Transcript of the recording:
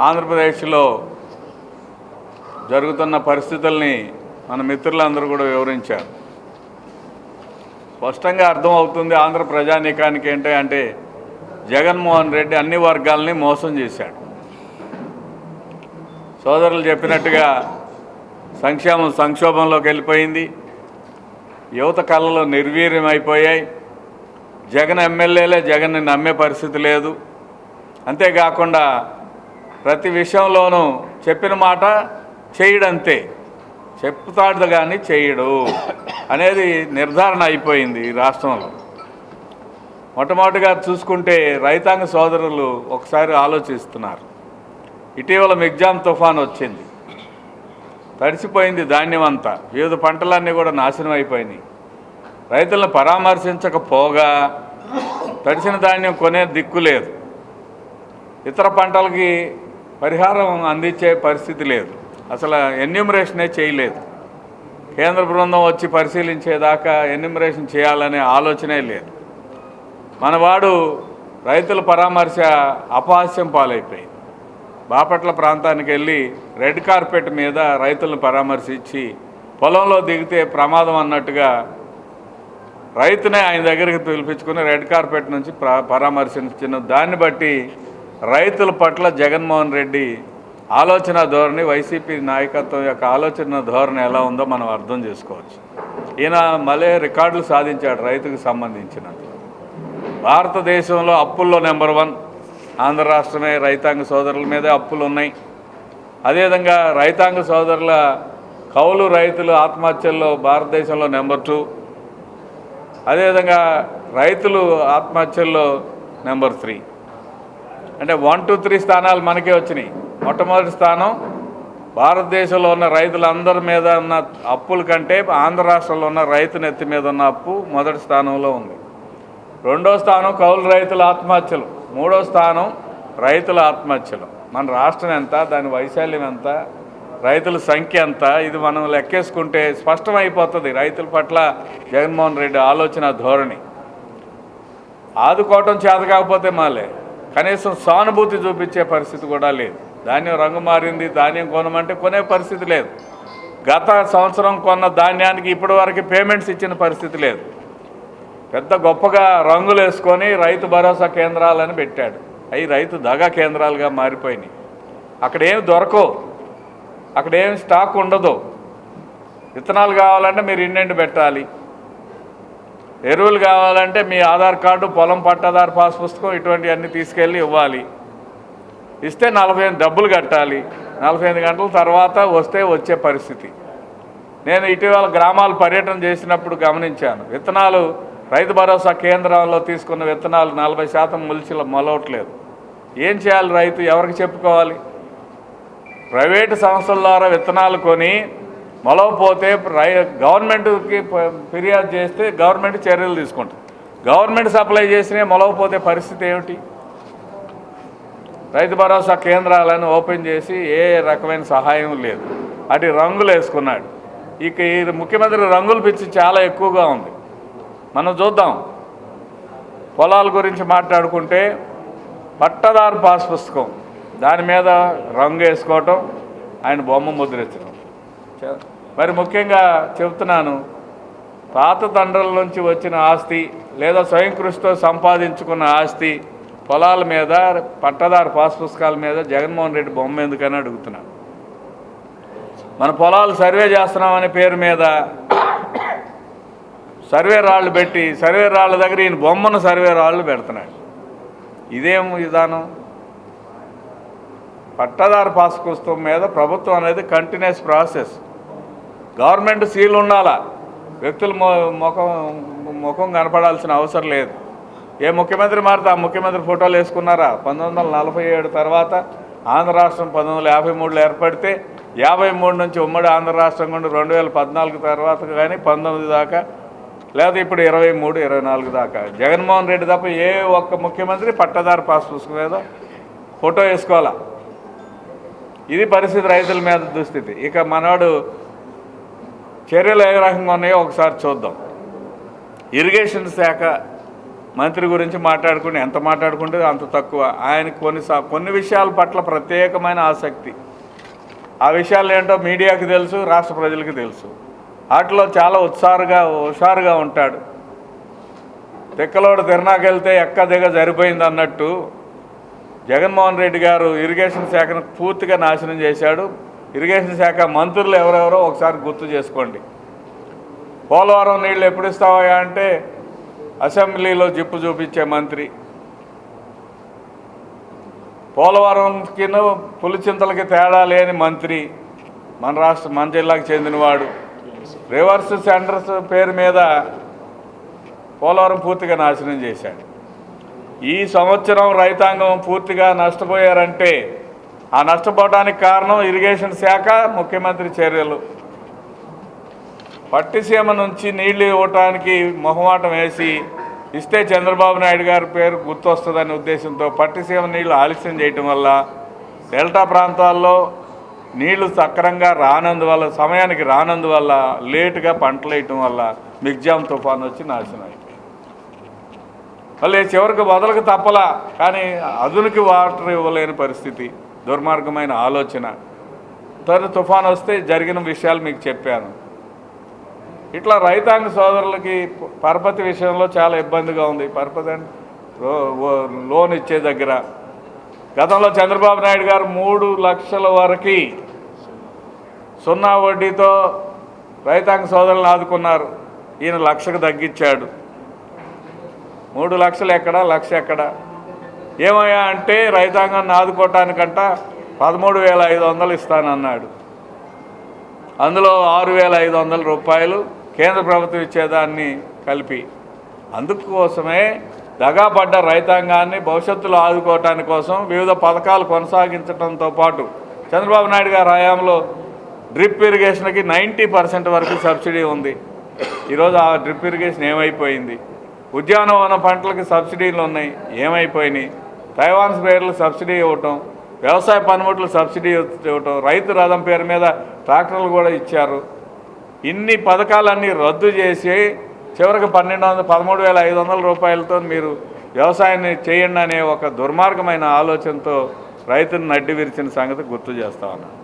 ఆంధ్రప్రదేశ్లో జరుగుతున్న పరిస్థితుల్ని మన మిత్రులందరూ కూడా వివరించారు. స్పష్టంగా అర్థమవుతుంది ఆంధ్ర ప్రజానీకానికి ఏంటంటే జగన్మోహన్ రెడ్డి అన్ని వర్గాలని మోసం చేశాడు. సోదరులు చెప్పినట్టుగా సంక్షేమం సంక్షోభంలోకి వెళ్ళిపోయింది. యువత కళలు నిర్వీర్యం అయిపోయాయి. జగన్ ఎమ్మెల్యేలే జగన్ని నమ్మే పరిస్థితి లేదు. అంతేకాకుండా ప్రతి విషయంలోనూ చెప్పిన మాట చేయడంతే, చెప్తాడు కానీ చేయడు అనేది నిర్ధారణ అయిపోయింది ఈ రాష్ట్రంలో. మొట్టమొదటిగా చూసుకుంటే రైతాంగ సోదరులు ఒకసారి ఆలోచిస్తున్నారు. ఇటీవల మిగ్జామ్ తుఫాన్ వచ్చింది, తడిసిపోయింది ధాన్యం అంతా, వివిధ పంటలన్నీ కూడా నాశనం అయిపోయినాయి. రైతులను పరామర్శించకపోగా తడిసిన ధాన్యం కొనే దిక్కు లేదు. ఇతర పంటలకి పరిహారం అందించే పరిస్థితి లేదు. అసలు ఎన్యూమరేషనే చేయలేదు. కేంద్ర బృందం వచ్చి పరిశీలించేదాకా ఎన్యూమరేషన్ చేయాలనే ఆలోచనే లేదు. మనవాడు రైతుల పరామర్శ అపహాస్యం పాలైపోయింది. బాపట్ల ప్రాంతానికి వెళ్ళి రెడ్ కార్పెట్ మీద రైతులను పరామర్శించి పొలంలో దిగితే ప్రమాదం అన్నట్టుగా రైతునే ఆయన దగ్గరికి పిలిపించుకుని రెడ్ కార్పెట్ నుంచి పరామర్శించిన దాన్ని బట్టి రైతుల పట్ల జగన్మోహన్ రెడ్డి ఆలోచన ధోరణి, వైసీపీ నాయకత్వం యొక్క ఆలోచన ధోరణి ఎలా ఉందో మనం అర్థం చేసుకోవచ్చు. ఈయన మళ్ళీ రికార్డులు సాధించాడు రైతుకు సంబంధించినంత. భారతదేశంలో అప్పుల్లో నెంబర్ 1 ఆంధ్ర రాష్ట్రమే. రైతాంగ సోదరుల మీదే అప్పులు ఉన్నాయి. అదేవిధంగా రైతాంగ సోదరుల కౌలు రైతులు ఆత్మహత్యల్లో భారతదేశంలో నెంబర్ 2. అదేవిధంగా రైతులు ఆత్మహత్యల్లో నెంబర్ 3. అంటే 1, 2, 3 స్థానాలు మనకే వచ్చినాయి. మొట్టమొదటి స్థానం భారతదేశంలో ఉన్న రైతులందరి మీద ఉన్న అప్పుల కంటే ఆంధ్ర రాష్ట్రంలో ఉన్న రైతు నెత్తి మీద ఉన్న అప్పు మొదటి స్థానంలో ఉంది. 2వ స్థానం కౌలు రైతుల ఆత్మహత్యలు, 3వ స్థానం రైతుల ఆత్మహత్యలు. మన రాష్ట్రం ఎంత, దాని వైశాల్యం ఎంత, రైతుల సంఖ్య ఎంత, ఇది మనం లెక్కేసుకుంటే స్పష్టమైపోతుంది రైతుల పట్ల జగన్మోహన్ రెడ్డి ఆలోచన ధోరణి. ఆదుకోవటం చేత కాకపోతే మాలే, కనీసం సానుభూతి చూపించే పరిస్థితి కూడా లేదు. ధాన్యం రంగు మారింది, ధాన్యం కొనమంటే కొనే పరిస్థితి లేదు. గత సంవత్సరం కొన్న ధాన్యానికి ఇప్పటి వరకు పేమెంట్స్ ఇచ్చిన పరిస్థితి లేదు. పెద్ద గొప్పగా రంగులు వేసుకొని రైతు భరోసా కేంద్రాలని పెట్టాడు. అవి రైతు దగా కేంద్రాలుగా మారిపోయినాయి. అక్కడ ఏమి దొరకవు, అక్కడ ఏమి స్టాక్ ఉండదు. విత్తనాలు కావాలంటే మీరు ఇన్నెండు పెట్టాలి, ఎరువులు కావాలంటే మీ ఆధార్ కార్డు, పొలం పట్టాదారు పాస్ పుస్తకం ఇటువంటివన్నీ తీసుకెళ్ళి ఇవ్వాలి. ఇస్తే 45 డబ్బులు కట్టాలి. 45 గంటల తర్వాత వస్తే వచ్చే పరిస్థితి. నేను ఇటీవల గ్రామాలు పర్యటన చేసినప్పుడు గమనించాను. విత్తనాలు రైతు భరోసా కేంద్రంలో తీసుకున్న విత్తనాలు 40% మొలవట్లేదు. ఏం చేయాలి రైతు, ఎవరికి చెప్పుకోవాలి? ప్రైవేటు సంస్థల ద్వారా విత్తనాలు కొని మొలవపోతే గవర్నమెంట్కి ఫిర్యాదు చేస్తే గవర్నమెంట్ చర్యలు తీసుకుంటుంది. గవర్నమెంట్ సప్లై చేసినా మొలవపోతే పరిస్థితి ఏమిటి? రైతు భరోసా కేంద్రాలను ఓపెన్ చేసి ఏ రకమైన సహాయం లేదు. అటు రంగులు వేసుకున్నాడు. ఇక ఈ ముఖ్యమంత్రి రంగుల పిచ్చి చాలా ఎక్కువగా ఉంది. మనం చూద్దాం. పొలాల గురించి మాట్లాడుకుంటే పట్టదారు పాస్ పుస్తకం, దాని మీద రంగు వేసుకోవటం, ఆయన బొమ్మ ముద్రించడం. మరి ముఖ్యంగా చెబుతున్నాను, పాత తండ్రుల నుంచి వచ్చిన ఆస్తి లేదా స్వయం కృషితో సంపాదించుకున్న ఆస్తి పొలాల మీద, పట్టదారు పాస్ పుస్తకాల మీద జగన్మోహన్ రెడ్డి బొమ్మ ఎందుకని అడుగుతున్నాను. మన పొలాలు సర్వే చేస్తున్నామనే పేరు మీద సర్వే రాళ్ళు పెట్టి సర్వే రాళ్ళ దగ్గర ఈయన బొమ్మను సర్వే రాళ్ళు పెడుతున్నాడు. ఇదేం విధానం? పట్టదారు పాస్ పుస్తకం మీద ప్రభుత్వం అనేది కంటిన్యూస్ ప్రాసెస్. గవర్నమెంట్ సీల్ ఉండాలా, వ్యక్తుల ముఖం కనపడాల్సిన అవసరం లేదు. ఏ ముఖ్యమంత్రి మారితే ఆ ముఖ్యమంత్రి ఫోటోలు వేసుకున్నారా? 1947 తర్వాత ఆంధ్ర రాష్ట్రం 1953లో ఏర్పడితే 53 నుంచి ఉమ్మడి ఆంధ్ర రాష్ట్రం కూడా 2014 తర్వాత కానీ 19 దాకా, లేదా ఇప్పుడు 23, 24 దాకా జగన్మోహన్ రెడ్డి తప్ప ఏ ఒక్క ముఖ్యమంత్రి పట్టదారు పాస్ పుస్తకం మీద ఫోటో వేసుకోవాలా. ఇది పరిస్థితి, రైతుల మీద దుస్థితి. ఇక మనవాడు చర్యలు ఏ రకంగా ఉన్నాయో ఒకసారి చూద్దాం. ఇరిగేషన్ శాఖ మంత్రి గురించి మాట్లాడుకుని ఎంత మాట్లాడుకుంటే అంత తక్కువ. ఆయన కొన్ని విషయాల పట్ల ప్రత్యేకమైన ఆసక్తి. ఆ విషయాలు ఏంటో మీడియాకి తెలుసు, రాష్ట్ర ప్రజలకు తెలుసు. వాటిలో చాలా హుషారుగా ఉంటాడు. తిక్కలోడు తిరణాకెళ్తే ఎక్కదిగ సరిపోయింది అన్నట్టు జగన్మోహన్ రెడ్డి గారు ఇరిగేషన్ శాఖను పూర్తిగా నాశనం చేశాడు. ఇరిగేషన్ శాఖ మంత్రులు ఎవరెవరో ఒకసారి గుర్తు చేసుకోండి. పోలవరం నీళ్ళు ఎప్పుడు ఇస్తావా అంటే అసెంబ్లీలో జిప్పు చూపించే మంత్రి. పోలవరంకి పులిచింతలకి తేడా లేని మంత్రి, మన జిల్లాకు చెందినవాడు. రివర్స్ సెంటర్స్ పేరు మీద పోలవరం పూర్తిగా నాశనం చేశాడు. ఈ సంవత్సరం రైతాంగం పూర్తిగా నష్టపోయారంటే ఆ నష్టపోవడానికి కారణం ఇరిగేషన్ శాఖ, ముఖ్యమంత్రి చర్యలు. పట్టిసీమ నుంచి నీళ్లు ఇవ్వటానికి మొహమాటం వేసి ఇస్తే చంద్రబాబు నాయుడు గారి పేరు గుర్తొస్తుందనే ఉద్దేశంతో పట్టిసీమ నీళ్లు ఆలస్యం చేయటం వల్ల డెల్టా ప్రాంతాల్లో నీళ్లు సక్రంగా రానందువల్ల, సమయానికి రానందువల్ల, లేటుగా పంటలు వేయటం వల్ల మిగ్జామ్ తుఫాను వచ్చి నాశనం అయిపోయింది. మళ్ళీ చివరికి వదలకు తప్పలా, కానీ అదునికి వాటర్ ఇవ్వలేని పరిస్థితి. దుర్మార్గమైన ఆలోచన. తుఫాను వస్తే జరిగిన విషయాలు మీకు చెప్పాను. ఇట్లా రైతాంగ సోదరులకి పరపతి విషయంలో చాలా ఇబ్బందిగా ఉంది. పరపతి అంటే లోన్ ఇచ్చే దగ్గర గతంలో చంద్రబాబు నాయుడు గారు 3 లక్షల వరకు 0 వడ్డీతో రైతాంగ సోదరులను ఆదుకున్నారు. ఈయన 1 లక్షకు తగ్గించాడు. 3 లక్షలు ఎక్కడ, 1 లక్ష ఎక్కడ? ఏమయ్యా అంటే రైతాంగాన్ని ఆదుకోవటానికంట 13,500 ఇస్తానన్నాడు. అందులో 6,500 రూపాయలు కేంద్ర ప్రభుత్వం ఇచ్చేదాన్ని కలిపి. అందుకోసమే దగాపడ్డ రైతాంగాన్ని భవిష్యత్తులో ఆదుకోవటానికి కోసం వివిధ పథకాలు కొనసాగించడంతో పాటు చంద్రబాబు నాయుడు గారి హయాంలో డ్రిప్ ఇరిగేషన్కి 90% వరకు సబ్సిడీ ఉంది. ఈరోజు ఆ డ్రిప్ ఇరిగేషన్ ఏమైపోయింది? ఉద్యానవన పంటలకి సబ్సిడీలు ఉన్నాయి, ఏమైపోయినాయి? తైవాన్ స్ప్రేయర్లు సబ్సిడీ ఇవ్వటం, వ్యవసాయ పనిముట్లు సబ్సిడీ ఇవ్వటం, రైతు రథం పేరు మీద ట్రాక్టర్లు కూడా ఇచ్చారు. ఇన్ని పథకాలన్నీ రద్దు చేసి చివరికి 13,500 రూపాయలతో మీరు వ్యవసాయాన్ని చేయండి అనే ఒక దుర్మార్గమైన ఆలోచనతో రైతును నడ్డి విరిచిన సంగతి గుర్తు చేస్తా ఉన్నాను.